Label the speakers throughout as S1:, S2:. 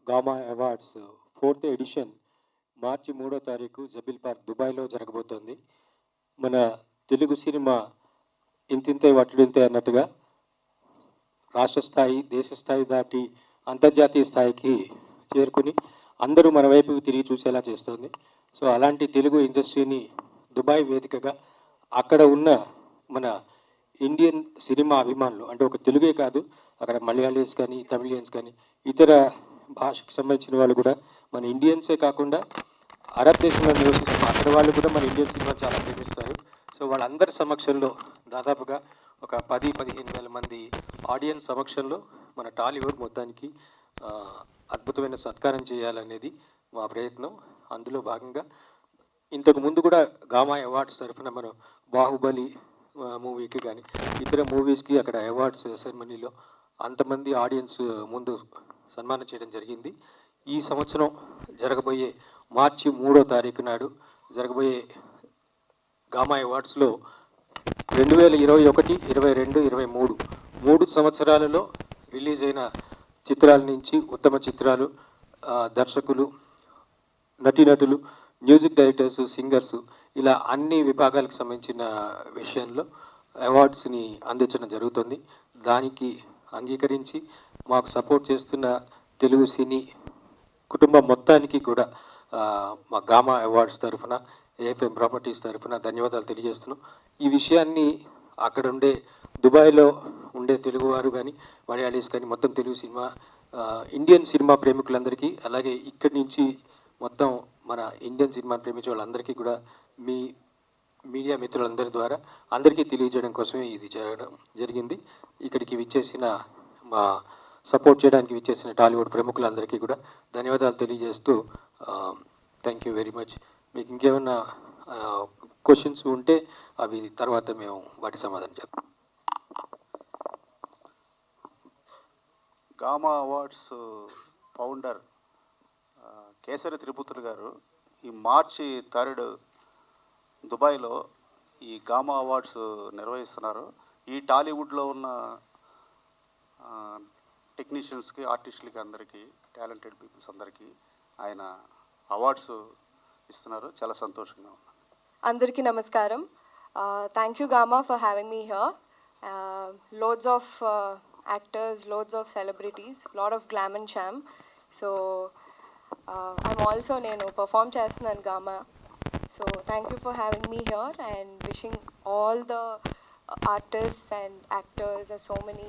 S1: Gamma awards 4th edition మార్చి 3వ తారీఖు జబిల్ park దుబాయ్లో జరగబోతోంది. మన తెలుగు సినిమా ఇంతింతే వట్టుడింతే అన్నట్టుగా రాష్ట్ర స్థాయి, దేశ స్థాయి దాటి అంతర్జాతీయ స్థాయికి చేరుకుని అందరూ మన వైపు తిరిగి చూసేలా చేస్తోంది. సో అలాంటి తెలుగు ఇండస్ట్రీని దుబాయ్ వేదికగా అక్కడ ఉన్న మన ఇండియన్ సినిమా అభిమానులు, అంటే ఒక తెలుగే కాదు, అక్కడ మలయాళీస్ కానీ, తమిళియన్స్ కానీ, ఇతర భాషకు సంబంధించిన వాళ్ళు కూడా, మన ఇండియన్సే కాకుండా అరబ్ దేశంలో నివసిస్తున్న అక్కడ వాళ్ళు కూడా మన ఇండియన్ సినిమా చాలా ప్రేమిస్తారు. సో వాళ్ళందరి సమక్షంలో దాదాపుగా ఒక 10-15 వేల మంది ఆడియన్స్ సమక్షంలో మన టాలీవుడ్ మొత్తానికి అద్భుతమైన సత్కారం చేయాలనేది మా ప్రయత్నం. అందులో భాగంగా ఇంతకు ముందు కూడా గామా అవార్డ్స్ తరఫున మనం బాహుబలి మూవీకి కానీ ఇతర మూవీస్కి అక్కడ అవార్డ్స్ సెరమనీలో అంతమంది ఆడియన్స్ ముందు సన్మానం చేయడం జరిగింది. ఈ సంవత్సరం జరగబోయే మార్చి 3వ తారీఖు నాడు జరగబోయే గామా అవార్డ్స్లో 2021, 22, 23 3 సంవత్సరాలలో రిలీజ్ అయిన చిత్రాల నుంచి ఉత్తమ చిత్రాలు, దర్శకులు, నటీనటులు, మ్యూజిక్ డైరెక్టర్స్, సింగర్స్, ఇలా అన్ని విభాగాలకు సంబంధించిన విషయంలో అవార్డ్స్ని అందించడం జరుగుతుంది. దానికి అంగీకరించి మాకు సపోర్ట్ చేస్తున్న తెలుగు సినీ కుటుంబం మొత్తానికి కూడా మా గామా అవార్డ్స్ తరఫున, ఏఎఫ్ఎం ప్రాపర్టీస్ తరఫున ధన్యవాదాలు తెలియజేస్తున్నాం. ఈ విషయాన్ని అక్కడ ఉండే దుబాయ్లో ఉండే తెలుగువారు కానీ, మలయాళీస్ కానీ, మొత్తం తెలుగు సినిమా, ఇండియన్ సినిమా ప్రేమికులందరికీ, అలాగే ఇక్కడి నుంచి మొత్తం మన ఇండియన్ సినిమా ప్రేమించే వాళ్ళందరికీ కూడా మీ మీడియా మిత్రులందరి ద్వారా అందరికీ తెలియజేయడం కోసమే ఇది జరిగింది. ఇక్కడికి విచ్చేసిన, మా సపోర్ట్ చేయడానికి విచ్చేసిన టాలీవుడ్ ప్రముఖులందరికీ కూడా ధన్యవాదాలు తెలియజేస్తూ థ్యాంక్ యూ వెరీ మచ్. మీకు ఇంకేమన్నా క్వశ్చన్స్ ఉంటే అవి తర్వాత మేము వాటి సమాధానం చెప్తాం.
S2: గామా అవార్డ్స్ ఫౌండర్ కేసరి త్రిపుత్రులు గారు ఈ మార్చి 3 దుబాయ్లో ఈ గామా అవార్డ్స్ నిర్వహిస్తున్నారు. ఈ టాలీవుడ్లో ఉన్న టెక్నీషియన్స్కి, ఆర్టిస్టులకి, అందరికీ, టాలెంటెడ్ పీపుల్స్ అందరికీ ఆయన అవార్డ్స్ ఇస్తున్నారు. చాలా సంతోషంగా ఉంది.
S3: అందరికీ నమస్కారం. Thank you gamma for having me here. Loads of actors, loads of celebrities, lot of glam and charm. So I'm also నేను పర్ఫామ్ చేస్తున్నాను gamma. So thank you for having me here and wishing all the artists and actors and so many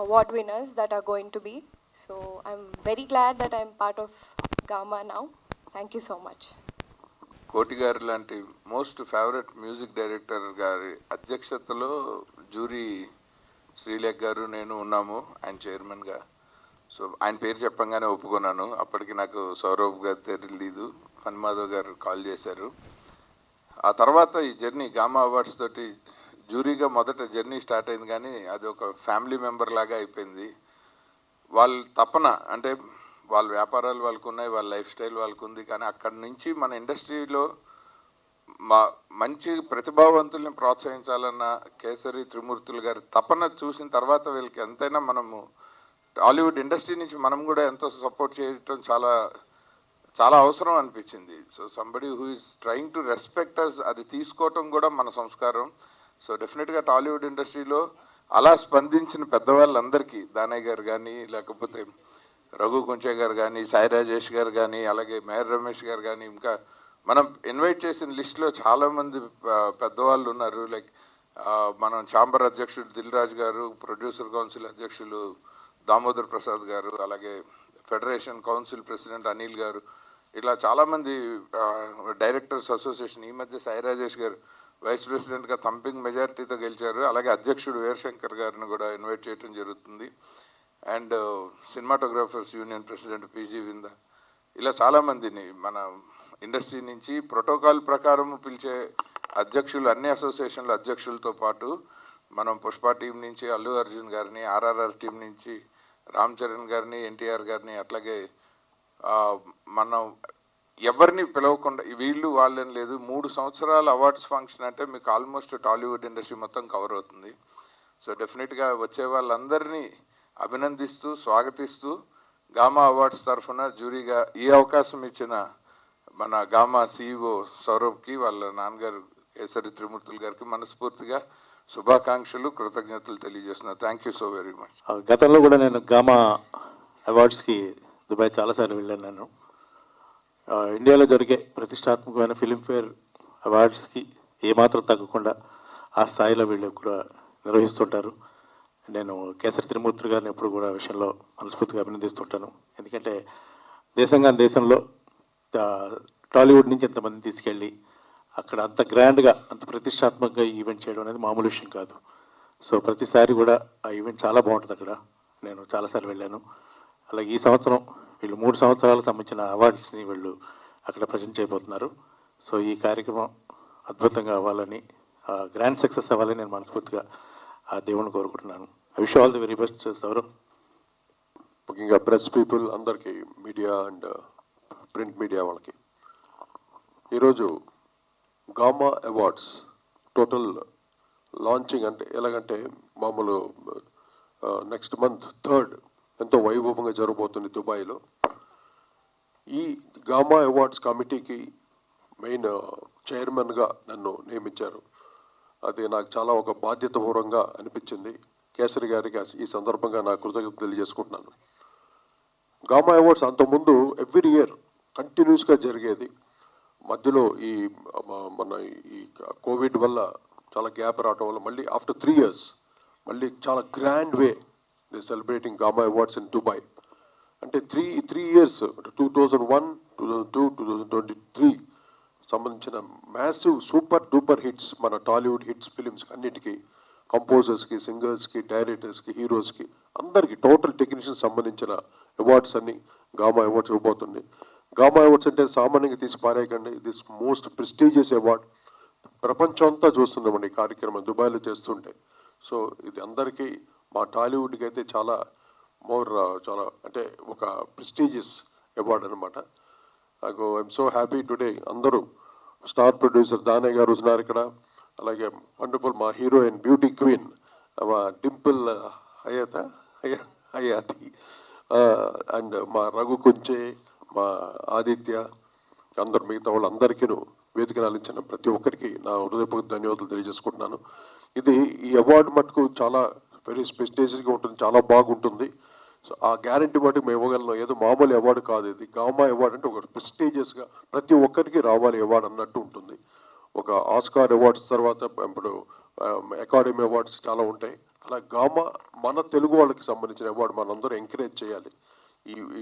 S3: award winners that are going to be. So I'm very glad that I'm part of Gamma now. Thank you so much.
S4: కోటి గారు లాంటి most favourite music director గారి అధ్యక్షతలో jury శ్రీలేఖ్ గారు, నేను ఉన్నాము ఆయన చైర్మన్గా. So ఆయన పేరు చెప్పంగానే ఒప్పుకున్నాను. అప్పటికి నాకు సౌరవ్ గారు తెలియదు, ఫన్మాధవ్ గారు కాల్ చేశారు. ఆ తర్వాత ఈ జర్నీ గామా అవార్డ్స్ తోటి జ్యూరీగా మొదట జర్నీ స్టార్ట్ అయింది, కానీ అది ఒక ఫ్యామిలీ మెంబర్ లాగా అయిపోయింది. వాళ్ళ తపన, అంటే వాళ్ళ వ్యాపారాలు వాళ్ళకు ఉన్నాయి, వాళ్ళ లైఫ్ స్టైల్ వాళ్ళకు ఉంది, కానీ అక్కడి నుంచి మన ఇండస్ట్రీలో మంచి ప్రతిభావంతుల్ని ప్రోత్సహించాలన్న కేసరి త్రిమూర్తులు గారి తపన చూసిన తర్వాత వీళ్ళకి ఎంతైనా మనము టాలీవుడ్ ఇండస్ట్రీ నుంచి మనం కూడా ఎంతో సపోర్ట్ చేయటం చాలా చాలా అవసరం అనిపించింది. So somebody who is trying to respect us, అది తీసుకోవటం కూడా మన సంస్కారం. సో డెఫినెట్గా టాలీవుడ్ ఇండస్ట్రీలో అలా స్పందించిన పెద్దవాళ్ళందరికీ, దానయ్య గారు కానీ, లేకపోతే రఘు కొంచె గారు కానీ, సాయి రాజేష్ గారు కానీ, అలాగే మేయర్ రమేష్ గారు కానీ, ఇంకా మనం ఇన్వైట్ చేసిన లిస్టులో చాలామంది పెద్దవాళ్ళు ఉన్నారు. లైక్ మనం ఛాంబర్ అధ్యక్షుడు దిల్ రాజు గారు, ప్రొడ్యూసర్ కౌన్సిల్ అధ్యక్షులు దామోదర్ ప్రసాద్ గారు, అలాగే ఫెడరేషన్ కౌన్సిల్ ప్రెసిడెంట్ అనిల్ గారు, ఇట్లా చాలామంది డైరెక్టర్స్ అసోసియేషన్, ఈ మధ్య సాయి రాజేష్ గారు వైస్ ప్రెసిడెంట్గా థంపింగ్ మెజారిటీతో గెలిచారు. అలాగే అధ్యక్షుడు వీరశంకర్ గారిని కూడా ఇన్వైట్ చేయడం జరుగుతుంది. And cinematographers union president PG Vinda, ఇలా చాలామందిని మన ఇండస్ట్రీ నుంచి ప్రోటోకాల్ ప్రకారం పిలిచే అధ్యక్షులు, అన్ని అసోసియేషన్ల అధ్యక్షులతో పాటు మనం పుష్ప టీం నుంచి అల్లు అర్జున్ గారిని, ఆర్ఆర్ఆర్ టీం నుంచి రామ్ చరణ్ గారిని, ఎన్టీఆర్ గారిని, అట్లాగే మనం ఎవరిని పిలవకుండా, వీళ్ళు వాళ్ళని లేదు, 3 సంవత్సరాల అవార్డ్స్ ఫంక్షన్ అంటే మీకు ఆల్మోస్ట్ టాలీవుడ్ ఇండస్ట్రీ మొత్తం కవర్ అవుతుంది. సో డెఫినెట్గా వచ్చే వాళ్ళందరినీ అభినందిస్తూ స్వాగతిస్తూ గామా అవార్డ్స్ తరఫున జ్యూరీగా ఈ అవకాశం ఇచ్చిన మన గామా CEO సౌరభ్కి వాళ్ళ నాన్నగారు కేసరి త్రిమూర్తులు గారికి మనస్ఫూర్తిగా శుభాకాంక్షలు కృతజ్ఞతలు తెలియజేస్తున్నాను. Thank you so very much.
S5: గతంలో కూడా నేను గామా అవార్డ్స్కి దుబాయ్ చాలాసార్లు వెళ్ళాను. నేను ఇండియాలో జరిగే ప్రతిష్టాత్మకమైన ఫిలింఫేర్ అవార్డ్స్కి ఏమాత్రం తగ్గకుండా ఆ స్థాయిలో వీళ్ళు కూడా నిర్వహిస్తుంటారు. నేను కేసరి త్రిమూర్తులు గారిని ఎప్పుడు కూడా విషయంలో మనస్ఫూర్తిగా అభినందిస్తుంటాను. ఎందుకంటే దేశంలో టాలీవుడ్ నుంచి ఎంతమందిని తీసుకెళ్ళి అక్కడ అంత గ్రాండ్గా అంత ప్రతిష్టాత్మకంగా ఈ ఈవెంట్ చేయడం అనేది మామూలు విషయం కాదు. సో ప్రతిసారి కూడా ఆ ఈవెంట్ చాలా బాగుంటుంది. అక్కడ నేను చాలాసార్లు వెళ్ళాను. అలాగే ఈ సంవత్సరం వీళ్ళు 3 సంవత్సరాలకు సంబంధించిన అవార్డ్స్ని వీళ్ళు అక్కడ ప్రజెంట్ చేయబోతున్నారు. సో ఈ కార్యక్రమం అద్భుతంగా అవ్వాలని, గ్రాండ్ సక్సెస్ అవ్వాలని నేను మనస్ఫూర్తిగా ఆ దేవుని కోరుకుంటున్నాను. I wish all the very best Sourav.
S6: ముఖ్యంగా ప్రెస్ పీపుల్ అందరికీ, మీడియా అండ్ ప్రింట్ మీడియా వాళ్ళకి, ఈరోజు గామా అవార్డ్స్ టోటల్ లాంచింగ్ అంటే ఎలాగంటే మామూలు నెక్స్ట్ మంత్ 3rd ఎంతో వైభవంగా జరగబోతుంది దుబాయ్లో. ఈ గామా అవార్డ్స్ కమిటీకి మెయిన్ చైర్మన్గా నన్ను నియమించారు. అది నాకు చాలా ఒక బాధ్యతాపూర్వంగా అనిపించింది. కేసరి గారికి ఈ సందర్భంగా నా కృతజ్ఞతలు తెలియజేసుకుంటున్నాను. గామా అవార్డ్స్ అంతకుముందు ఎవ్రీ ఇయర్ కంటిన్యూస్గా జరిగేది. మధ్యలో ఈ మన ఈ కోవిడ్ వల్ల చాలా గ్యాప్ రావడం వల్ల మళ్ళీ ఆఫ్టర్ 3 years మళ్ళీ చాలా grand way they celebrating gamma awards in Dubai. అంటే త్రీ ఇయర్స్ 2001, 2002, 2023 సంబంధించిన మ్యాసివ్ సూపర్ డూపర్ హిట్స్, మన టాలీవుడ్ హిట్స్ ఫిలిమ్స్ అన్నిటికీ, కంపోజర్స్కి, సింగర్స్కి, డైరెక్టర్స్కి, హీరోస్కి, అందరికీ టోటల్ టెక్నీషియన్స్ సంబంధించిన అవార్డ్స్ అన్ని గామా అవార్డ్స్ ఇవ్వబోతుంది. గామా అవార్డ్స్ అంటే సామాన్యంగా తీసి పారేయకండి. This most prestigious award. ప్రపంచం అంతా చూస్తున్నామండి ఈ కార్యక్రమం దుబాయ్లో చేస్తుంటే. సో ఇది అందరికీ, మా టాలీవుడ్కి అయితే చాలా చాలా అంటే ఒక ప్రెస్టీజియస్ అవార్డ్ అనమాట. నాకు ఐఎమ్ సో హ్యాపీ టుడే. అందరూ స్టార్ ప్రొడ్యూసర్ దానయ్య గారు ఉన్నారు ఇక్కడ, అలాగే వండర్ఫుల్ మా హీరోయిన్ బ్యూటీ క్వీన్ మా డింపుల్ హయాతి అండ్ మా రఘు కుంచే, మా ఆదిత్య, అందరు మిగతా వాళ్ళందరికీ వేదికను అందించిన ప్రతి ఒక్కరికి నా హృదయపూర్వక ధన్యవాదాలు తెలియజేసుకుంటున్నాను. ఈ అవార్డు మటుకు చాలా వెరీ ప్రెస్టీజియస్గా ఉంటుంది, చాలా బాగుంటుంది. సో ఆ గ్యారంటీ మటుకు మేము ఇవ్వగలను. ఏదో మామూలు అవార్డు కాదు ఇది. గామా అవార్డు అంటే ఒక ప్రెస్టీజియస్గా ప్రతి ఒక్కరికి రావాలి అవార్డు అన్నట్టు ఉంటుంది. ఒక ఆస్కార్ అవార్డ్స్ తర్వాత ఇప్పుడు అకాడమీ అవార్డ్స్ చాలా ఉంటాయి. అలా గామా మన తెలుగు వాళ్ళకి సంబంధించిన అవార్డు మనందరూ ఎంకరేజ్ చేయాలి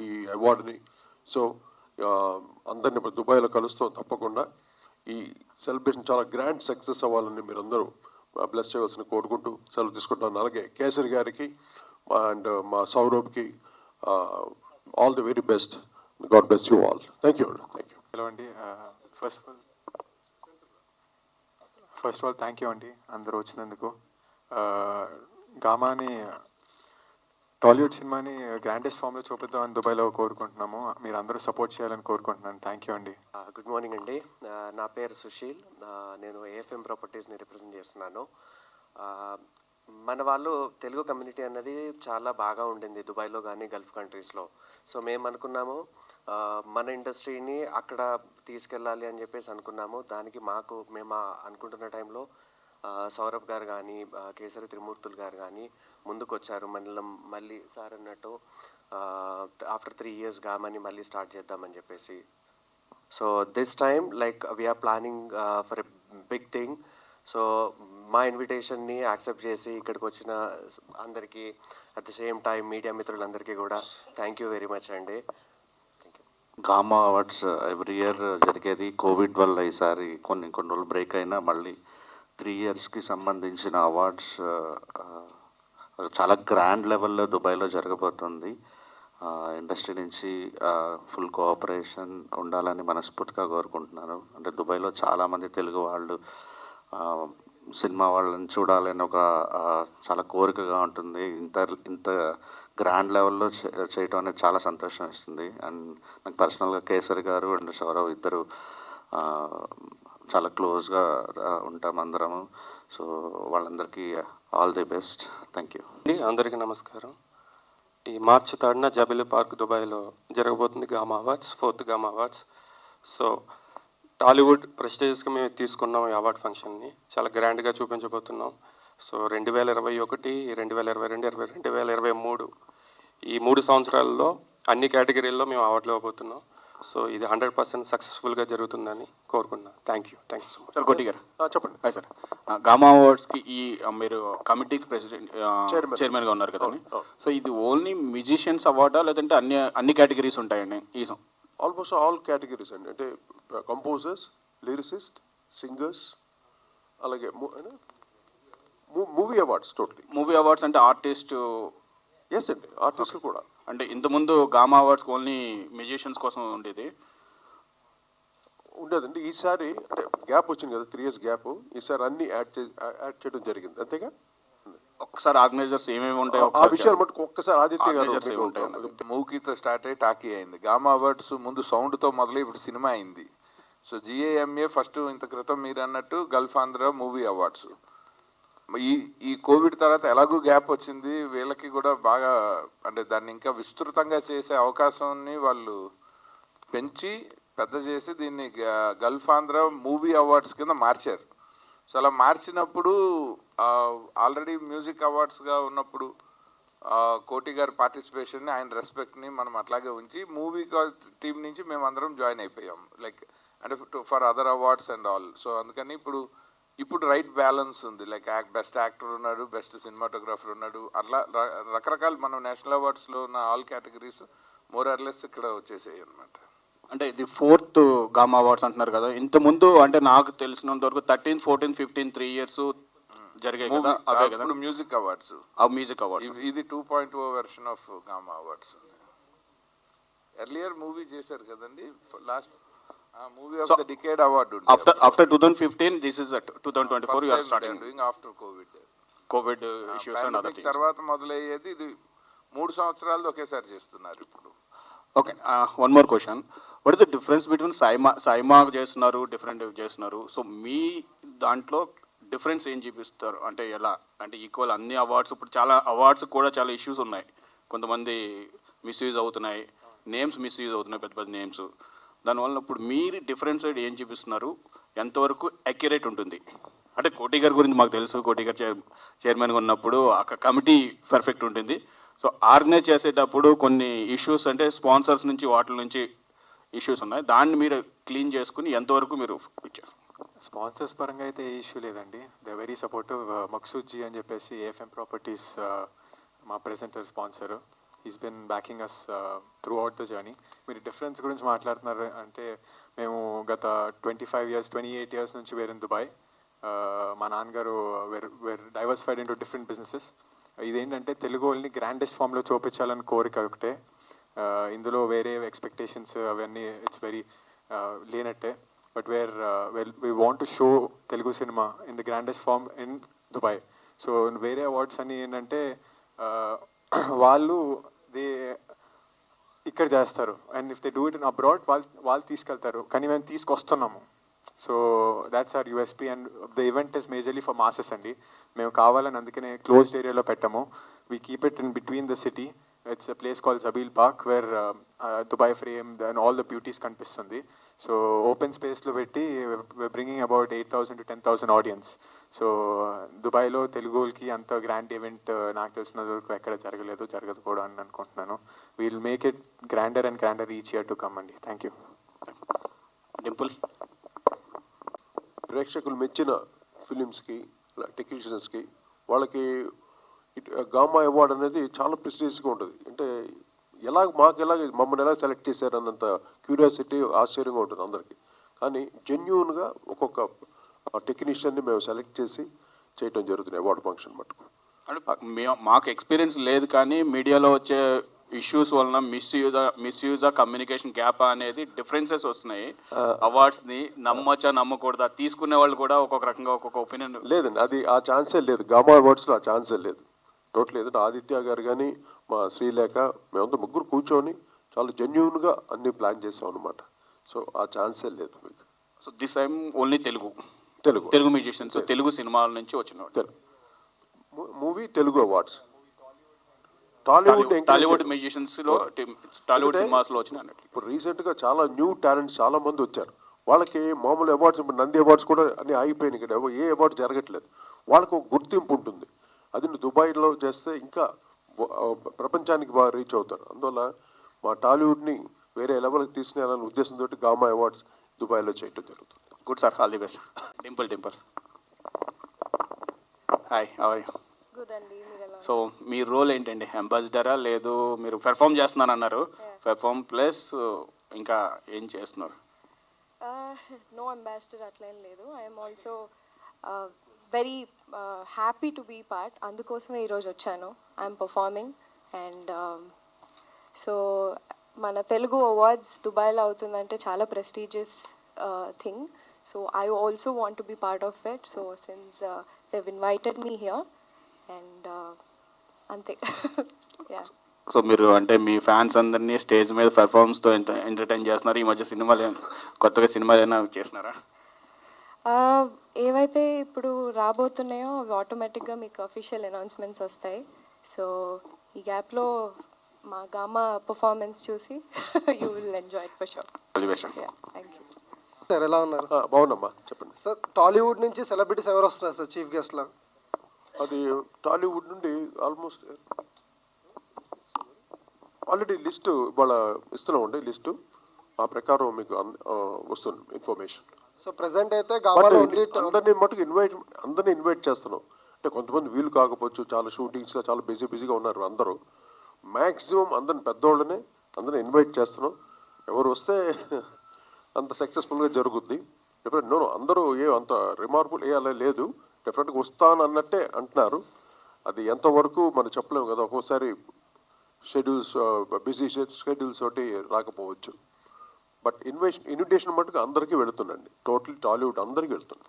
S6: ఈ అవార్డుని. సో అందరిని ఇప్పుడు దుబాయ్లో కలుస్తాం తప్పకుండా. ఈ సెలబ్రేషన్ చాలా గ్రాండ్ సక్సెస్ అవ్వాలని మీరందరూ బ్లెస్ చేయవలసిన కోరుకుంటూ సెలవు తీసుకుంటాను. అలాగే కేసరి గారికి అండ్ మా సౌరభ్కి all the very best. God bless you all. Thank you.
S7: Hello అండి. First of all thank you అండి అందరూ వచ్చినందుకు. గామాని టాలీవుడ్ సినిమాని గ్రాండెస్ట్ ఫామ్లో చూపిద్దామని దుబాయ్లో కోరుకుంటున్నాము. మీరు అందరూ సపోర్ట్ చేయాలని కోరుకుంటున్నాను. థ్యాంక్ యూ అండి.
S8: గుడ్ మార్నింగ్ అండి. నా పేరు సుశీల్. నేను ఏఎఫ్ఎం ప్రాపర్టీస్ని రిప్రజెంట్ చేస్తున్నాను. మన వాళ్ళు తెలుగు కమ్యూనిటీ అన్నది చాలా బాగా ఉండింది దుబాయ్లో కానీ గల్ఫ్ కంట్రీస్లో. సో మేము అనుకున్నాము మన ఇండస్ట్రీని అక్కడ తీసుకెళ్ళాలి అని చెప్పేసి అనుకున్నాము. దానికి మేము అనుకుంటున్న టైంలో సౌరభ్ గారు కానీ కేసరి త్రిమూర్తులు గారు కానీ ముందుకు వచ్చారు. మళ్ళీ సార్ అన్నట్టు ఆఫ్టర్ 3 years గామని మళ్ళీ స్టార్ట్ చేద్దామని చెప్పేసి. So this time like we're planning for a big thing. So మా ఇన్విటేషన్ని యాక్సెప్ట్ చేసి ఇక్కడికి వచ్చిన అందరికీ at the same time media మిత్రులందరికీ కూడా థ్యాంక్ యూ వెరీ మచ్ అండి.
S9: గామా అవార్డ్స్ ఎవ్రీ ఇయర్ జరిగేది. కోవిడ్ వల్ల ఈసారి కొన్ని రోజులు బ్రేక్ అయినా మళ్ళీ 3 yearsకి సంబంధించిన అవార్డ్స్ చాలా గ్రాండ్ లెవెల్లో దుబాయ్లో జరగబోతుంది. ఇండస్ట్రీ నుంచి ఫుల్ కోఆపరేషన్ ఉండాలని మనస్ఫూర్తిగా కోరుకుంటున్నాను. అంటే దుబాయ్లో చాలామంది తెలుగు వాళ్ళు సినిమా వాళ్ళని చూడాలని ఒక చాలా కోరికగా ఉంటుంది. ఇంత గ్రాండ్ లెవెల్లో చేయటం అనేది చాలా సంతోషం ఇస్తుంది. అండ్ నాకు పర్సనల్గా కేసరి గారు అండ్ సౌరవ్ ఇద్దరు చాలా క్లోజ్గా ఉంటాం అందరము. సో వాళ్ళందరికీ all the best. Thank you.
S10: అందరికీ నమస్కారం.
S1: ఈ మార్చి 3న జబిల్ పార్క్ దుబాయ్లో జరగబోతుంది GAMA awards, 4th GAMA awards. So Tollywood ప్రెస్టీజియస్గా మేము తీసుకున్నాం ఈ అవార్డ్ ఫంక్షన్ని, చాలా గ్రాండ్గా చూపించబోతున్నాం. సో 2021, 2022, 2023 ఈ 3 సంవత్సరాల్లో అన్ని కేటగిరీల్లో మేము అవార్డులు ఇవ్వబోతున్నాం. సో ఇది 100% సక్సెస్ఫుల్గా జరుగుతుందని కోరుకుంటున్నాను. Thank you so much.
S10: Sir కోటి గారు
S6: చెప్పండి.
S10: Hi sir. గామా అవార్డ్స్కి ఈ మీరు కమిటీకి ప్రెసిడెంట్ చైర్మన్గా ఉన్నారు కదా. సో ఇది ఓన్లీ మ్యూజిషియన్స్ అవార్డా లేదంటే అన్ని కేటగిరీస్ ఉంటాయండి? ఈ
S6: ఆల్మోస్ట్ ఆల్ కేటగిరీస్ అండి, అంటే కంపోజర్స్, లిరిసిస్ట్, సింగర్స్, అలాగే movie awards totally.
S10: Movie awards అంటే ఆర్టిస్ట్?
S6: ఎస్ అండి, ఆర్టిస్టులు కూడా.
S10: అంటే ఇంతకుముందు గామా అవార్డ్స్ ఓన్లీ మ్యూజిషియన్స్ కోసం ఉండేది
S6: ఉండేదండి. ఈసారి అంటే గ్యాప్ వచ్చింది కదా, 3 years గ్యాప్, ఈసారి అన్ని యాడ్ చేయడం జరిగింది అంతేగా.
S10: ఒక్కసారి ఆర్గనైజర్స్ ఏమేమి ఉంటాయో
S6: ఆ విషయాలు మటుకు ఒక్కసారి ఆదిత్య గారు
S10: ఉంటాయి.
S4: మూకీతో స్టార్ట్ అయ్యి టాకీ అయింది. గామా అవార్డ్స్ ముందు సౌండ్తో మొదలై ఇప్పుడు సినిమా అయింది. సో GAMA ఫస్ట్ ఇంత క్రితం మీరు అన్నట్టు గల్ఫ్ ఆంధ్ర మూవీ అవార్డ్స్. ఈ కోవిడ్ తర్వాత ఎలాగూ గ్యాప్ వచ్చింది, వీళ్ళకి కూడా బాగా అంటే దాన్ని ఇంకా విస్తృతంగా చేసే అవకాశాన్ని వాళ్ళు పెంచి పెద్ద చేసి దీన్ని గల్ఫ్ ఆంధ్ర మూవీ అవార్డ్స్ కింద మార్చారు. సో అలా మార్చినప్పుడు ఆల్రెడీ మ్యూజిక్ అవార్డ్స్గా ఉన్నప్పుడు కోటి గారి పార్టిసిపేషన్ని, ఆయన రెస్పెక్ట్ని మనం అట్లాగే ఉంచి మూవీ టీం నుంచి మేము అందరం జాయిన్ అయిపోయాం, లైక్ అంటే for other awards and all. So అందుకని ఇప్పుడు రైట్ బ్యాలెన్స్ ఉంది, లైక్ బెస్ట్ యాక్టర్ ఉన్నాడు, బెస్ట్ సినిమాటోగ్రాఫర్ ఉన్నాడు, అట్లా రకరకాల మనం నేషనల్ అవార్డ్స్లో ఉన్న all categories more or less ఇక్కడ వచ్చేసాయి అనమాట.
S10: అంటే ఇది 4th గామా అవార్డ్స్ అంటున్నారు కదా. ఇంతకుముందు అంటే నాకు తెలిసినంత వరకు 13, 14, 15 3 years జరిగాయి కదా, అవే కదా
S4: మ్యూజిక్ అవార్డ్స్.
S10: మ్యూజిక్ అవార్డ్స్
S4: ఇది 2.0 version of gamma awards. Earlier movie చేశారు కదండి, last movie of the decade award
S10: after 2015. This is at 2024 you are starting
S4: doing after
S10: covid issues and other things.
S4: తర్వాత మొదలయ్యేది ఇది 3 సంవత్సరాలు ఒకేసారి చేస్తున్నారు ఇప్పుడు.
S10: Okay, one more question. What is the difference between SIIMA చేస్తున్నారు, different చేస్తున్నారు. సో మీ దాంట్లో difference ఏం చూపిస్తారు? అంటే ఎలా అంటే ఈక్వల్ అన్ని అవార్డ్స్, ఇప్పుడు చాలా అవార్డ్స్ కూడా చాలా ఇష్యూస్ ఉన్నాయి, కొంతమంది మిస్యూజ్ అవుతున్నాయి, నేమ్స్ మిస్యూజ్ అవుతున్నాయి, పెద్ద పెద్ద నేమ్స్. దానివల్ల ఇప్పుడు మీరు డిఫరెన్స్ ఏం చూపిస్తున్నారు, ఎంతవరకు అక్యురేట్ ఉంటుంది? అంటే కోటి గారి గురించి మాకు తెలుసు, కోటి గారు చైర్మన్గా ఉన్నప్పుడు ఆ కమిటీ పర్ఫెక్ట్ ఉంటుంది. సో ఆర్గనైజ్ చేసేటప్పుడు కొన్ని ఇష్యూస్ అంటే స్పాన్సర్స్ నుంచి వాటి నుంచి ఇష్యూస్ ఉన్నాయి, దాన్ని మీరు క్లీన్ చేసుకుని ఎంతవరకు మీరు ఇచ్చారు?
S7: స్పాన్సర్స్ పరంగా అయితే ఏ ఇష్యూ లేదండి. They very supportive. Maqsood ji అని చెప్పేసి AFM ప్రాపర్టీస్ మా presenter sponsor. Is been backing us throughout the journey. మీరు డిఫరెన్స్ గురించి మాట్లాడుతున్నారు అంటే మేము గత 28 years నుంచి వేర్ ఇన్ దుబాయ్. మా నాన్నగారు were diversified into different businesses. ఇదేంటంటే తెలుగు వాళ్ళని గ్రాండెస్ట్ ఫామ్లో చూపించాలని కోరిక ఒకటే, ఇందులో వేరే ఎక్స్పెక్టేషన్స్ అవన్నీ ఇట్స్ వెరీ లేనట్టే. But we want to show Telugu cinema in the grandest form in Dubai. So వేరే అవార్డ్స్ అన్ని ఏంటంటే వాళ్ళు ఇక్కడ చేస్తారు, and if they do it in abroad వాళ్ళు తీసుకెళ్తారు, కానీ మేము తీసుకొస్తున్నాము. So that's our USP and the event is majorly for masses అండి. మేము కావాలని అందుకనే క్లోజ్డ్ ఏరియాలో పెట్టాము. We keep it in between the city. It's a place called Zabeel park where Dubai frame and all the beauties కనిపిస్తుంది. So open స్పేస్లో పెట్టి bringing about 8,000 to 10,000 audience. So దుబాయ్లో తెలుగుకి అంత గ్రాండ్ ఈవెంట్ నాకు తెలిసినంత వరకు ఎక్కడ జరగదు కూడా అని అనుకుంటున్నాను. We'll make it grander and grander each year to come అండి. Thank you.
S10: డింపుల్,
S6: ప్రేక్షకులు మెచ్చిన ఫిలిమ్స్కి, టెక్నీషియన్స్కి వాళ్ళకి గామా అవార్డ్ అనేది చాలా ప్రెస్టీజియస్గా ఉంటుంది. అంటే మమ్మల్ని ఎలా సెలెక్ట్ చేశారు అన్నంత క్యూరియాసిటీ, ఆశ్చర్యంగా ఉంటుంది అందరికీ. కానీ జెన్యూన్గా ఒక్కొక్క టెక్నీషియన్ని మేము సెలెక్ట్ చేసి చేయటం జరుగుతుంది అవార్డు ఫంక్షన్ మటుకు.
S10: అంటే మాకు ఎక్స్పీరియన్స్ లేదు, కానీ మీడియాలో వచ్చే ఇష్యూస్ వలన మిస్యూజ్ కమ్యూనికేషన్ గ్యాప్ అనేది డిఫరెన్సెస్ వస్తున్నాయి. అవార్డ్స్ ని నమ్మచ్చా నమ్మకూడదా, తీసుకునే వాళ్ళు కూడా ఒక్కొక్క రకంగా ఒక్కొక్క ఒపీనియన్.
S6: లేదండి, అది ఆ ఛాన్సే లేదు. గామా అవార్డ్స్లో ఆ ఛాన్సే లేదు, టోటల్. ఏదంటే ఆదిత్య గారు కానీ మా శ్రీలేఖ మేమంతా ముగ్గురు కూర్చొని చాలా జెన్యూన్గా అన్ని ప్లాన్ చేసాం అనమాట. సో ఆ ఛాన్సే లేదు మీకు.
S10: So this time only Telugu musicians, Telugu సినిమాల నుంచి వచ్చిన
S6: మూవీ తెలుగు అవార్డ్స్.
S10: టాలీవుడ్ మ్యూజిషియన్స్లో టాలీవుడ్ సినిమాస్లో వచ్చిన అన్నట్లు.
S6: ఇప్పుడు రీసెంట్గా చాలా న్యూ టాలెంట్స్ చాలా మంది వచ్చారు. వాళ్ళకి మామూలు అవార్డ్స్, ఇప్పుడు నంది అవార్డ్స్ కూడా అన్ని ఆగిపోయినాయి. ఇక్కడ ఏ అవార్డు జరగట్లేదు. వాళ్ళకు ఒక గుర్తింపు ఉంటుంది. అది దుబాయ్లో చేస్తే ఇంకా ప్రపంచానికి బాగా రీచ్ అవుతారు. అందువల్ల మా టాలీవుడ్ని వేరే లెవెల్కి తీసుకెళ్ళాలనే ఉద్దేశంతో గామా అవార్డ్స్ దుబాయ్లో చేయడం జరుగుతుంది.
S10: Good sir, all the best. Dimple hi, how are you?
S3: Good అండి, మీరు ఎలా
S10: సో మీ రోల్ ఏంటండి? అంబాసిడరా, లేదు మీరు పెర్ఫామ్ చేస్తున్నారన్నారు, పెర్ఫామ్ ప్లస్ ఇంకా ఏం చేస్తున్నారు?
S3: నో అంబాసిడర్ అట్లా ఏం లేదు. I'm also very happy to be part. అందుకోసమే ఈరోజు వచ్చాను. ఐఎమ్ పర్ఫార్మింగ్ అండ్ సో మన తెలుగు అవార్డ్స్ దుబాయ్లో అవుతుందంటే చాలా prestigious thing. So I also want to be part of it. So since they've invited me here and అంతే. Yeah.
S10: సో మీరు అంటే మీ ఫ్యాన్స్ అందరినీ స్టేజ్ మీద పెర్ఫార్మెన్స్తో ఎంటర్టైన్ చేస్తున్నారు. ఈ మధ్య సినిమాలు కొత్తగా సినిమాలు ఏమైనా చేస్తున్నారా?
S3: ఏవైతే ఇప్పుడు రాబోతున్నాయో అవి ఆటోమేటిక్గా మీకు అఫీషియల్ అనౌన్స్మెంట్స్ వస్తాయి. సో ఈ గ్యాప్లో మా గామా పర్ఫార్మెన్స్ చూసి you will enjoy it for sure. Thank you
S11: sir. ఎలా ఉన్నారు?
S6: బాగున్నామ్మా, చెప్పండి సార్.
S11: టాలీవుడ్ నుంచి సెలబ్రిటీస్ ఎవరు వస్తున్నారు సార్ చీఫ్ గెస్ట్ లా?
S6: అది టాలీవుడ్ నుండి ఆల్మోస్ట్ ఆల్రెడీ లిస్టు ఇవాళ ఇస్తున్నామండి. లిస్టు ఆ ప్రకారం మీకు వస్తుంది ఇన్ఫర్మేషన్.
S11: సో ప్రెసెంట్ అయితే గామాలో
S6: అందరినీ మటుకు అందరినీ ఇన్వైట్ చేస్తున్నాం. అంటే కొంతమంది వీలు కాకపోవచ్చు, చాలా షూటింగ్స్లో చాలా బిజీగా ఉన్నారు అందరూ. మ్యాక్సిమం అందరిని పెద్దోళ్ళనే అందరిని ఇన్వైట్ చేస్తున్నాం. ఎవరు వస్తే అంత సక్సెస్ఫుల్గా జరుగుద్ది. డెఫినెట్ అందరూ అంత రిమార్కుల్ అలా లేదు. డెఫినెట్గా వస్తాను అన్నట్టే అంటున్నారు. అది ఎంతవరకు మనం చెప్పలేము కదా. ఒక్కోసారి షెడ్యూల్స్ బిజీ షెడ్యూల్స్ తోటి రాకపోవచ్చు. బట్ ఇన్విటేషన్ మటుకు అందరికీ వెళుతుందండి. టోటల్ టాలీవుడ్ అందరికీ వెళుతుంది.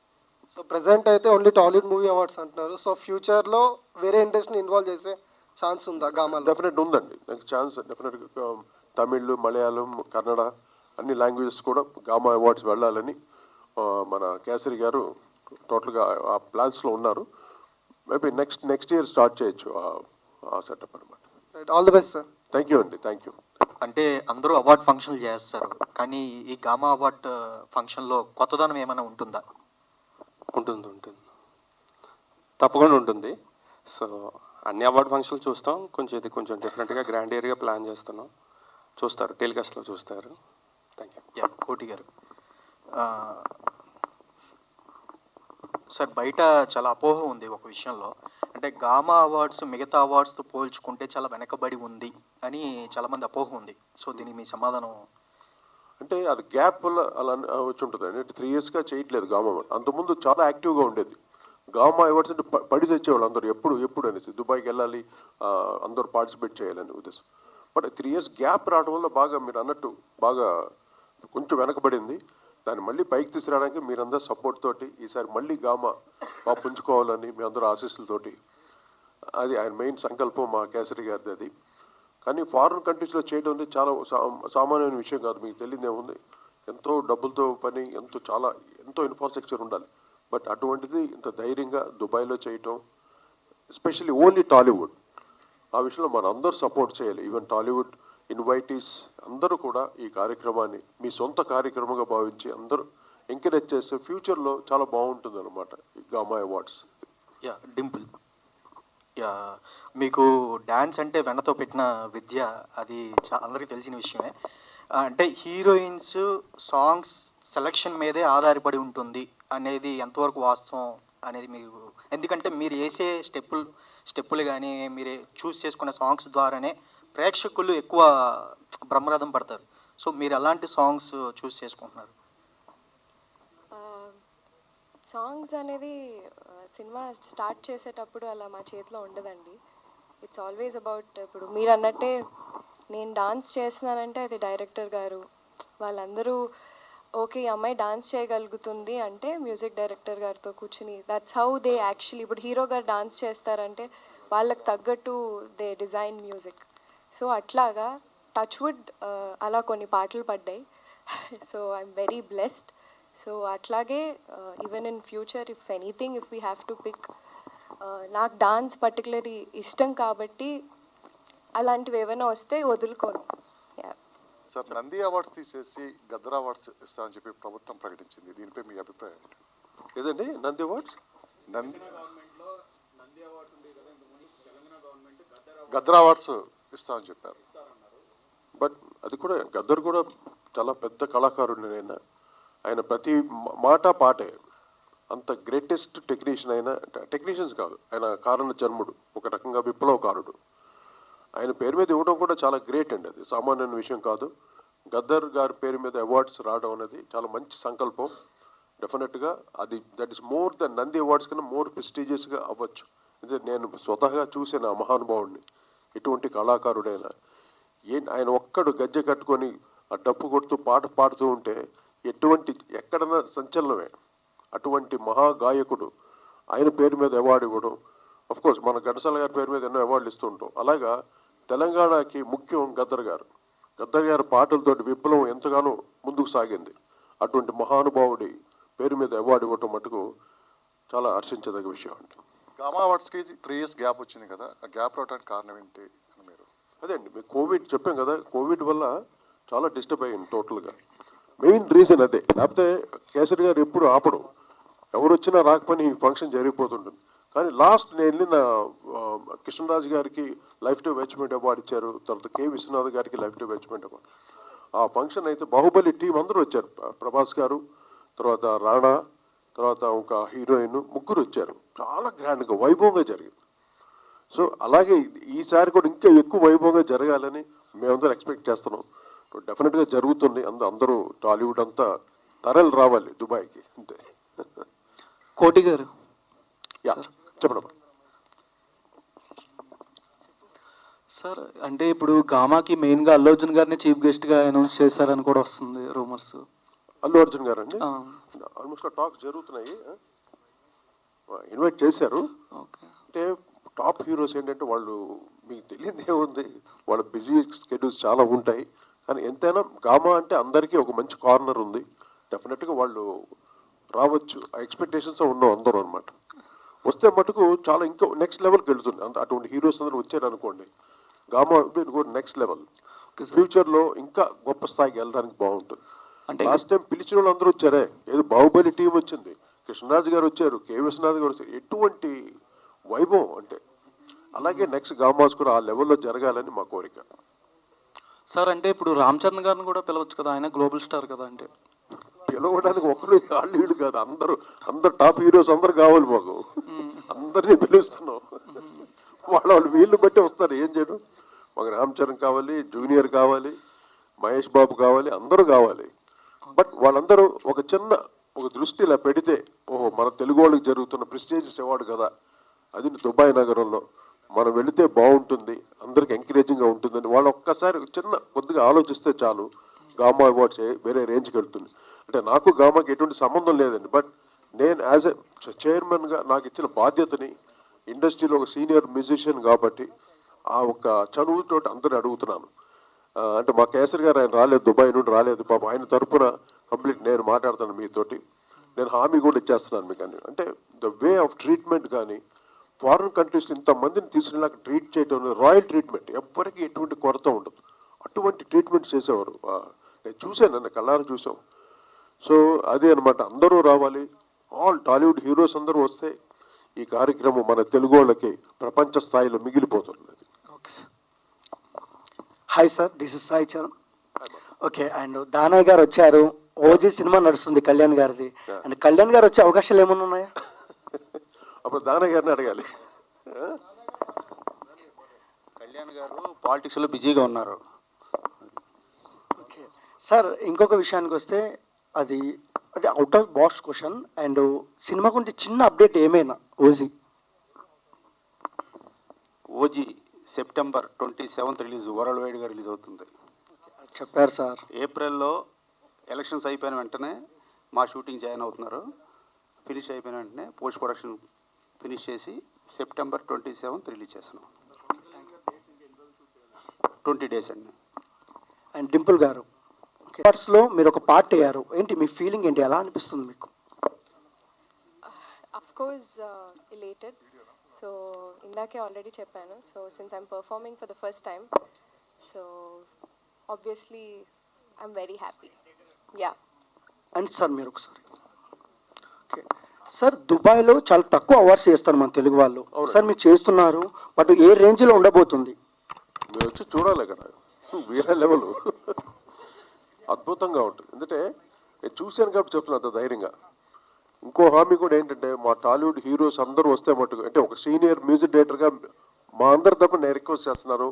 S11: సో ప్రెసెంట్ అయితే ఓన్లీ టాలీవుడ్ మూవీ అవార్డ్స్ అంటున్నారు. సో ఫ్యూచర్లో వేరే ఇండస్ట్రీని ఇన్వాల్వ్ చేసే ఛాన్స్ ఉందా గామాలో?
S6: డెఫినెట్ ఉందండి. ఛాన్స్ డెఫినెట్గా తమిళ్, మలయాళం, కన్నడ అన్ని లాంగ్వేజెస్ కూడా గామా అవార్డ్స్ వెళ్ళాలని మన కేసరి గారు టోటల్గా ఆ ప్లాన్స్లో ఉన్నారు. మేబీ నెక్స్ట్ ఇయర్ స్టార్ట్ చేయొచ్చు ఆ సెటప్ అనమాట.
S11: All the best sir.
S6: Thank you అండి, థ్యాంక్ యూ.
S12: అంటే అందరూ అవార్డ్ ఫంక్షన్లు చేస్తారు, కానీ ఈ గామా అవార్డ్ ఫంక్షన్లో కొత్తదనం ఏమైనా ఉంటుందా?
S1: ఉంటుంది, తప్పకుండా ఉంటుంది. సో అన్ని అవార్డ్ ఫంక్షన్లు చూస్తాం. కొంచెం డిఫరెంట్గా గ్రాండ్ ఏరియా ప్లాన్ చేస్తున్నాం. చూస్తారు, టెలికాస్ట్లో చూస్తారు. Thank you.
S12: కోటి గారు, సార్ బయట చాలా అపోహ ఉంది ఒక విషయంలో. అంటే గామా అవార్డ్స్ మిగతా అవార్డ్స్తో పోల్చుకుంటే చాలా వెనకబడి ఉంది అని చాలామంది అపోహ ఉంది. సో దీనికి మీ సమాధానం?
S6: అంటే అది గ్యాప్ వల్ల అలా వచ్చి ఉంటుంది అండి. 3 yearsగా చేయట్లేదు గామా అవార్డ్. అంతకుముందు చాలా యాక్టివ్గా ఉండేది. గామా అవార్డ్స్ అంటే పడి తెచ్చేవాళ్ళు అందరూ ఎప్పుడు అనేసి దుబాయ్కి వెళ్ళాలి, అందరూ పార్టిసిపేట్ చేయాలని ఉద్దేశం. బట్ 3 years గ్యాప్ రావడం వల్ల బాగా మీరు అన్నట్టు బాగా కొంచెం వెనకబడింది. దాన్ని మళ్ళీ పైకి తీసుకురావడానికి మీరందరూ సపోర్ట్ తోటి ఈసారి మళ్ళీ గామా బాగా పుంజుకోవాలని మీ అందరూ ఆశీస్సులతోటి, అది ఆయన మెయిన్ సంకల్పం మా కేసరి గారిది అది. కానీ ఫారిన్ కంట్రీస్లో చేయడం అనేది చాలా సామాన్యమైన విషయం కాదు. మీకు తెలియదు ఏముంది, ఎంతో డబ్బులతో పని, ఎంతో ఇన్ఫ్రాస్ట్రక్చర్ ఉండాలి. బట్ అటువంటిది ఇంత ధైర్యంగా దుబాయ్లో చేయటం, ఎస్పెషల్లీ ఓన్లీ టాలీవుడ్, ఆ విషయంలో మన అందరూ సపోర్ట్ చేయాలి. ఈవెన్ టాలీవుడ్ ఇన్వైటీస్ అందరూ కూడా ఈ కార్యక్రమాన్ని మీ సొంత కార్యక్రమంగా భావించి అందరూ ఎంకరేజ్ చేస్తే ఫ్యూచర్లో చాలా బాగుంటుంది అనమాట ఈ గామా అవార్డ్స్.
S12: డింపుల్, మీకు డ్యాన్స్ అంటే వెన్నతో పెట్టిన విద్య, అది అందరికీ తెలిసిన విషయమే. అంటే హీరోయిన్స్ సాంగ్స్ సెలక్షన్ మీదే ఆధారపడి ఉంటుంది అనేది ఎంతవరకు వాస్తవం అనేది మీకు? ఎందుకంటే మీరు వేసే స్టెప్పులు కానీ మీరు చూస్ చేసుకున్న సాంగ్స్ ద్వారానే ప్రేక్షకులు ఎక్కువ బ్రహ్మరథం పడతారు. సో మీరు ఎలాంటి సాంగ్స్ చూస్ చేసుకుంటున్నారు?
S3: సాంగ్స్ అనేది సినిమా స్టార్ట్ చేసేటప్పుడు అలా మా చేతిలో ఉండదండి. ఇట్స్ ఆల్వేస్ అబౌట్, ఇప్పుడు మీరు అన్నట్టే నేను డాన్స్ చేస్తున్నానంటే అది డైరెక్టర్ గారు వాళ్ళందరూ ఓకే ఈ అమ్మాయి డాన్స్ చేయగలుగుతుంది అంటే మ్యూజిక్ డైరెక్టర్ గారితో కూర్చుని దట్స్ హౌ దే యాక్చువల్లీ, ఇప్పుడు హీరో గారు డాన్స్ చేస్తారంటే వాళ్ళకి తగ్గట్టు దే డిజైన్ మ్యూజిక్. సో అట్లాగా టచ్వుడ్ అలా కొన్ని పాటలు పడ్డాయి. So I'm very blessed. So అట్లాగే even in future if anything if we have to pick, నాకు డాన్స్ పర్టికులర్లీ ఇష్టం కాబట్టి అలాంటివి ఏమైనా వస్తే వదులుకోను.
S13: సార్, నంది అవార్డ్స్ తీసేసి గద్దర్ అవార్డ్స్ ఇస్తామని చెప్పి ప్రభుత్వం ప్రకటించింది. దీనిపై మీ అభిప్రాయం ఏంటి?
S6: ఏదండి నంది అవార్డ్స్?
S13: నంది గద్దర్ అవార్డ్స్ ఇస్తామని చెప్పారు.
S6: బట్ అది కూడా గద్దర్ కూడా చాలా పెద్ద కళాకారుడు. ఆయన ప్రతి మాట పాటే. అంత గ్రేటెస్ట్ టెక్నీషియన్ అయినా, టెక్నీషియన్స్ కాదు, ఆయన కారణ జన్ముడు, ఒక రకంగా విప్లవకారుడు. ఆయన పేరు మీద ఇవ్వడం కూడా చాలా గ్రేట్ అండి. అది సామాన్యమైన విషయం కాదు. గద్దర్ గారి పేరు మీద అవార్డ్స్ రావడం అనేది చాలా మంచి సంకల్పం. డెఫినెట్గా అది that is more than Nandi awards కన్నా మోర్ ప్రెస్టీజియస్గా అవ్వచ్చు. అంటే నేను స్వతహాగా చూసిన ఆ మహానుభావుడిని, ఎటువంటి కళాకారుడైనా. ఆయన ఒక్కడు గజ్జె కట్టుకొని ఆ డప్పు కొడుతూ పాట పాడుతూ ఉంటే ఎటువంటి ఎక్కడన్నా సంచలనమే. అటువంటి మహాగాయకుడు ఆయన పేరు మీద అవార్డు ఇవ్వడం, కోర్స్ మన ఘంటసాల గారి పేరు మీద ఎన్నో అవార్డులు ఇస్తూ ఉంటాం. అలాగా తెలంగాణకి ముఖ్యం గద్దర్ గారు. గద్దర్ గారి పాటలతోటి విప్లవం ఎంతగానో ముందుకు సాగింది. అటువంటి మహానుభావుడి పేరు మీద అవార్డు ఇవ్వటం మటుకు చాలా హర్షించదగ్గ విషయం అండి.
S13: గామా అవార్డ్స్కి 3 years గ్యాప్ వచ్చింది కదా, ఆ గ్యాప్ రావడానికి కారణం ఏంటి అని మీరు?
S6: అదే అండి, మీకు కోవిడ్ చెప్పాం కదా, కోవిడ్ వల్ల చాలా డిస్టర్బ్ అయ్యింది టోటల్గా. మెయిన్ రీజన్ అదే. లేకపోతే కేసరి గారు ఎప్పుడు ఆపడం, ఎవరు వచ్చినా రాకపోయినా ఈ ఫంక్షన్ జరిగిపోతుంటుంది. కానీ లాస్ట్ నేను వెళ్ళిన కృష్ణరాజు గారికి లైఫ్ టైం అచీవ్మెంట్ అవార్డు ఇచ్చారు, తర్వాత కె విశ్వనాథ్ గారికి లైఫ్ టైం అచీవ్మెంట్ అవార్డు. ఆ ఫంక్షన్ అయితే బాహుబలి టీం అందరూ వచ్చారు. ప్రభాస్ గారు, తర్వాత రాణా, తర్వాత ఒక హీరోయిన్, ముగ్గురు వచ్చారు. చాలా గ్రాండ్గా వైభవంగా జరిగింది. సో అలాగే ఈసారి కూడా ఇంకా ఎక్కువ వైభవంగా జరగాలని మేమందరం ఎక్స్పెక్ట్ చేస్తున్నాం. డెఫినెట్గా జరుగుతుంది. అందరూ టాలీవుడ్ అంతా తరలి రావాలి దుబాయ్కి, అంతే.
S14: కోటి గారు,
S6: చెప్పండి
S14: సార్. అంటే ఇప్పుడు గామాకి మెయిన్గా అల్లు అర్జున్ గారిని చీఫ్ గెస్ట్గా అనౌన్స్ చేశారని కూడా వస్తుంది రూమర్స్.
S6: అల్లు అర్జున్ గారు అండి, ఆల్మోస్ట్ టాక్స్ జరుగుతున్నాయి. ఇన్వైట్ చేశారు. అంటే టాప్ హీరోస్ ఏంటంటే వాళ్ళు, మీకు తెలియదు ఏముంది, వాళ్ళ బిజీ స్కెడ్యూల్స్ చాలా ఉంటాయి. కానీ ఎంతైనా గామా అంటే అందరికీ ఒక మంచి కార్నర్ ఉంది. డెఫినెట్గా వాళ్ళు రావచ్చు, ఆ ఎక్స్పెక్టేషన్స్ ఉన్నాం అందరూ అనమాట. వస్తే మటుకు చాలా ఇంకా నెక్స్ట్ లెవెల్కి వెళ్తుంది. అటువంటి హీరోస్ అందరూ వచ్చారు అనుకోండి, గామా నెక్స్ట్ లెవెల్. ఫ్యూచర్లో ఇంకా గొప్ప స్థాయికి వెళ్ళడానికి బాగుంటుంది. అంటే లాస్ట్ టైం పిలిచిన వాళ్ళు అందరూ వచ్చారే, ఏదో బాహుబలి టీం వచ్చింది, కృష్ణరాజు గారు వచ్చారు, కె విశ్వనాథ్ గారు వచ్చారు. ఎటువంటి వైభవం అంటే, అలాగే నెక్స్ట్ గామాస్ కూడా ఆ లెవెల్లో జరగాలని మా కోరిక.
S14: సార్ అంటే ఇప్పుడు రామ్ చరణ్ గారిని కూడా పిలవచ్చు కదా, ఆయన గ్లోబల్ స్టార్ కదా. అంటే
S6: పిలవడానికి ఒకరు వాళ్ళు కాదు, అందరు టాప్ హీరోస్ అందరు కావాలి మాకు. అందరినీ పిలుస్తున్నాం. వాళ్ళు వీళ్ళు బట్టి వస్తారు. ఏం చేయడం, మాకు రామ్ చరణ్ కావాలి, జూనియర్ కావాలి, మహేష్ బాబు కావాలి, అందరూ కావాలి. బట్ వాళ్ళందరూ ఒక దృష్టి ఇలా పెడితే, ఓహో మన తెలుగు వాళ్ళకి జరుగుతున్న ప్రెస్టీజియస్ అవార్డు కదా, అది దుబాయ్ నగరంలో మనం వెళితే బాగుంటుంది, అందరికి ఎంకరేజింగ్గా ఉంటుందని వాళ్ళు ఒక్కసారి కొద్దిగా ఆలోచిస్తే చాలు, గామా అవార్డ్స్ వేరే రేంజ్కి వెళ్తుంది. అంటే నాకు గామాకి ఎటువంటి సంబంధం లేదండి. బట్ నేను యాజ్ ఎ చైర్మన్గా నాకు ఇచ్చిన బాధ్యతని, ఇండస్ట్రీలో ఒక సీనియర్ మ్యూజిషియన్ కాబట్టి ఆ ఒక్క చనువుతో అందరిని అడుగుతున్నాను. అంటే మా కేసరి గారు ఆయన రాలేదు, దుబాయ్ నుండి రాలేదు, పాపం ఆయన తరఫున కంప్లీట్ నేను మాట్లాడతాను మీతోటి. నేను హామీ కూడా ఇచ్చేస్తున్నాను మీకు. అని అంటే ద వే ఆఫ్ ట్రీట్మెంట్ కానీ, ఫారిన్ కంట్రీస్లో ఇంతమందిని తీసుకునేలాగా ట్రీట్ చేయడం, రాయల్ ట్రీట్మెంట్, ఎవ్వరికి ఎటువంటి కొరత ఉండదు. అటువంటి ట్రీట్మెంట్ చేసేవారు. నేను చూశాను, నన్ను కళ్ళారా చూసాం. సో అదే అనమాట, అందరూ రావాలి. ఆల్ టాలీవుడ్ హీరోస్ అందరూ వస్తే ఈ కార్యక్రమం మన తెలుగు వాళ్ళకి ప్రపంచ స్థాయిలో మిగిలిపోతుంది.
S14: Okay sir. Hi sir, this is Sai Charan. Okay, and Danayya గారు వచ్చారు, ఓజీ సినిమా నడుస్తుంది కళ్యాణ్ గారిది, అండ్ కళ్యాణ్ గారు వచ్చే అవకాశాలు ఏమైనా ఉన్నాయా?
S6: అప్పుడు దానయ్య గారిని అడగాలి.
S2: కళ్యాణ్ గారు పాలిటిక్స్లో బిజీగా ఉన్నారు.
S14: ఓకే సార్, ఇంకొక విషయానికి వస్తే అది out of box question, and cinema గురించి చిన్న అప్డేట్ ఏమైనా?
S2: OG September 27th release, world వైడ్గా రిలీజ్ అవుతుంది
S14: చెప్పారు సార్.
S2: ఏప్రిల్లో ఎలక్షన్స్ అయిపోయిన వెంటనే మా షూటింగ్ జాయిన్ అవుతున్నారు. ఫినిష్ అయిపోయిన వెంటనే పోస్ట్ ప్రొడక్షన్ ఫినిష్ చేసి సెప్టెంబర్ 27th రిలీజ్ చేస్తున్నాం. 20 days అండి.
S14: అండ్ డింపుల్ గారు, పార్ట్స్లో మీరు ఒక పార్ట్ అయ్యారు, ఏంటి మీ ఫీలింగ్ ఏంటి, ఎలా అనిపిస్తుంది మీకు?
S3: Of course, elated. So so ఇందాకే ఆల్రెడీ చెప్పాను. So since I'm performing for the first time, so obviously I'm very happy. Yeah.
S14: And sir మీరు ఒకసారి ఓకే సార్, దుబాయ్లో చాలా తక్కువ అవార్డ్స్ చేస్తారు మన తెలుగు వాళ్ళు. సార్ మీరు చేస్తున్నారు, బట్ ఏ రేంజ్లో ఉండబోతుంది?
S6: మీరు వచ్చి చూడాలి కదా, వేరే లెవెల్ అద్భుతంగా ఉంటుంది. ఎందుకంటే నేను చూశాను కాబట్టి చెప్తున్నా అంత ధైర్యంగా. ఇంకో హామీ కూడా ఏంటంటే, మా టాలీవుడ్ హీరోస్ అందరూ వస్తే మటుకు, అంటే ఒక సీనియర్ మ్యూజిక్ డైరెక్టర్గా మా అందరి తప్ప నేను రిక్వెస్ట్ చేస్తున్నాను,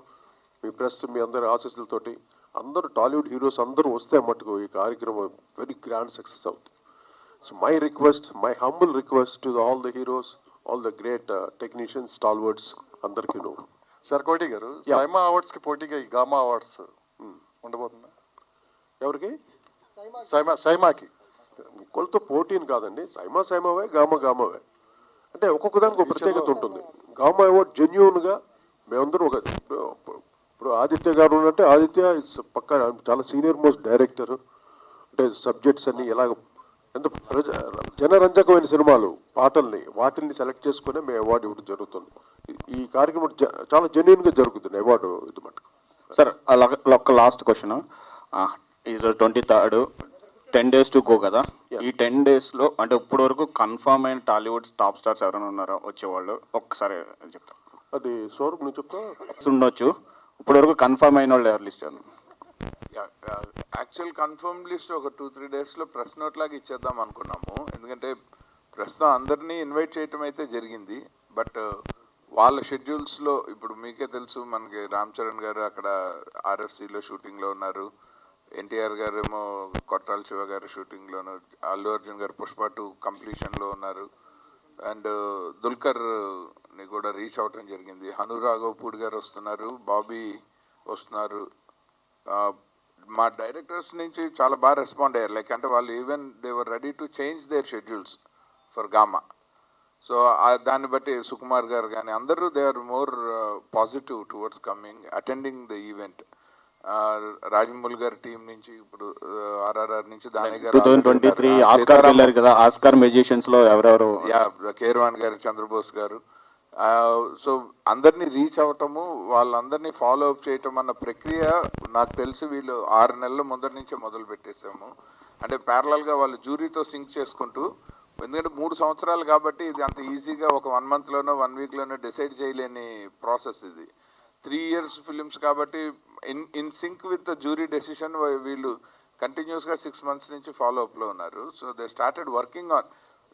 S6: మీ ప్రెస్ మీ అందరి ఆశీస్సులతోటి అందరూ టాలీవుడ్ హీరోస్ అందరూ వస్తే మటుకు ఈ కార్యక్రమం వెరీ గ్రాండ్ సక్సెస్ అవుతుంది. So my request, my humble request to all the heroes, all the great technicians, stalwarts అందరికీ.
S13: సార్ కోటి గారు, సైమా అవార్డ్స్కి పోటీగా ఈ గామా అవార్డ్స్ ఉండబోతుందా?
S6: ఎవరికి?
S13: సైమాకి.
S6: కొలతో పోటీని కాదండి, సైమావే గామావే. అంటే ఒక్కొక్క దానికి ఒక ప్రత్యేకత ఉంటుంది. గామా అవార్డ్ జెన్యూన్గా మేమందరూ ఒక, ఇప్పుడు ఆదిత్య గారు ఉన్నట్టే, ఆదిత్య పక్క చాలా సీనియర్ మోస్ట్ డైరెక్టర్. అంటే సబ్జెక్ట్స్ అన్ని ఎలాగ ఎంత జనరంజకమైన సినిమాలు, పాటల్ని వాటిల్ని సెలెక్ట్ చేసుకునే మేము అవార్డు ఇవ్వడం జరుగుతుంది. ఈ కార్యక్రమం చాలా జెన్యూన్గా జరుగుతుంది అవార్డు ఇది మటుకు.
S10: సార్ ఒక లాస్ట్ క్వశ్చన్. ఈరోజు 23rd, 10 days to go కదా. ఈ 10 daysలో అంటే ఇప్పటి వరకు కన్ఫర్మ్ అయిన టాలీవుడ్ టాప్ స్టార్స్ ఎవరైనా ఉన్నారో వచ్చేవాళ్ళు ఒక్కసారి చెప్తాను.
S6: అది సౌరభ్ నువ్వు చెప్తా.
S10: ఉండొచ్చు. ఇప్పటి వరకు కన్ఫర్మ్ అయిన వాళ్ళు ఎవరు లిస్ట్?
S4: యాక్చువల్ కన్ఫర్మ్ లిస్ట్ ఒక 2-3 డేస్లో ప్రెస్ నోట్ లాగా ఇచ్చేద్దాం అనుకున్నాము. ఎందుకంటే ప్రస్తుతం అందరినీ ఇన్వైట్ చేయటం అయితే జరిగింది, బట్ వాళ్ళ షెడ్యూల్స్లో ఇప్పుడు మీకే తెలుసు, మనకి రామ్ చరణ్ గారు అక్కడ RFCలో షూటింగ్లో ఉన్నారు, ఎన్టీఆర్ గారు ఏమో కొట్టాల శివ గారు షూటింగ్లోను, అల్లు అర్జున్ గారు పుష్ప 2 కంప్లీషన్లో ఉన్నారు, అండ్ దుల్కర్ని కూడా రీచ్ అవటం జరిగింది. హను రాఘవపూడి గారు వస్తున్నారు, బాబీ వస్తున్నారు. మా డైరెక్టర్స్ నుంచి చాలా బాగా రెస్పాండ్ అయ్యారు. లైక్ అంటే వాళ్ళు even they were ready to change their schedules for Gama. So దాన్ని బట్టి సుకుమార్ గారు కానీ అందరూ they are more positive towards coming attending the event. Rajamouli గారి టీం నుంచి ఇప్పుడు RRR నుంచి దాని గారు
S10: 2023 ఆస్కార్ వెళ్ళారు కదా, ఆస్కార్ మ్యూజిషియన్స్ లో ఎవరెవరు?
S4: కేర్వాన్ గారు, చంద్రబోస్ గారు. సో అందరినీ రీచ్ అవ్వటము, వాళ్ళందరినీ ఫాలో అప్ చేయటం అన్న ప్రక్రియ నాకు తెలిసి వీళ్ళు 6 నెలల ముందర నుంచే మొదలు పెట్టేసాము. అంటే ప్యారలల్గా వాళ్ళు జ్యూరీతో సింక్ చేసుకుంటూ, ఎందుకంటే 3 సంవత్సరాలు కాబట్టి ఇది అంత ఈజీగా ఒక 1 monthలోనో 1 weekలోనో డిసైడ్ చేయలేని ప్రాసెస్ ఇది. 3 years ఫిలిమ్స్ కాబట్టి in sync with the jury decision వీళ్ళు కంటిన్యూస్గా 6 months నుంచి ఫాలో అప్లో ఉన్నారు. So they started working on.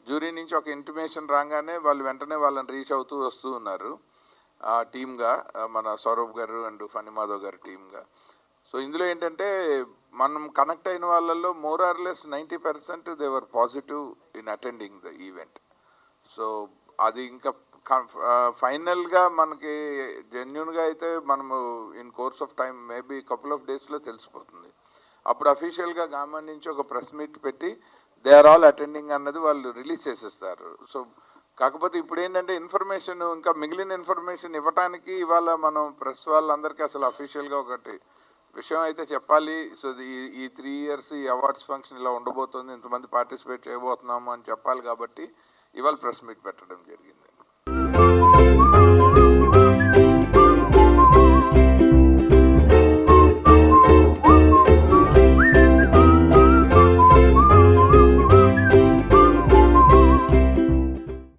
S4: Jury నుంచి ఒక ఇంటిమేషన్ రాగానే వాళ్ళు వెంటనే వాళ్ళని రీచ్ అవుతూ వస్తూ ఉన్నారు టీమ్గా, మన సౌరభ్ గారు అండ్ ఫణి మాధవ్ గారు టీమ్గా. సో ఇందులో ఏంటంటే మనం కనెక్ట్ అయిన వాళ్ళల్లో more or less 90% they were positive in attending the event. So అది ఇంకా ఫైనల్గా మనకి జెన్యున్గా అయితే మనము in course of time maybe couple of డేస్లో తెలిసిపోతుంది. అప్పుడు అఫీషియల్గా గామా నుంచి ఒక ప్రెస్ మీట్ పెట్టి దే ఆర్ ఆల్ అటెండింగ్ అన్నది వాళ్ళు రిలీజ్ చేసేస్తారు. సో కాకపోతే ఇప్పుడు ఏంటంటే ఇన్ఫర్మేషన్, ఇంకా మిగిలిన ఇన్ఫర్మేషన్ ఇవ్వటానికి ఇవాళ మనం ప్రెస్ వాళ్ళందరికీ అసలు అఫీషియల్గా ఒకటి విషయం అయితే చెప్పాలి. సో ఈ 3 years ఈ అవార్డ్స్ ఫంక్షన్ ఇలా ఉండబోతుంది, ఇంతమంది పార్టిసిపేట్ చేయబోతున్నాము అని చెప్పాలి కాబట్టి ఇవాళ ప్రెస్ మీట్ పెట్టడం జరిగింది.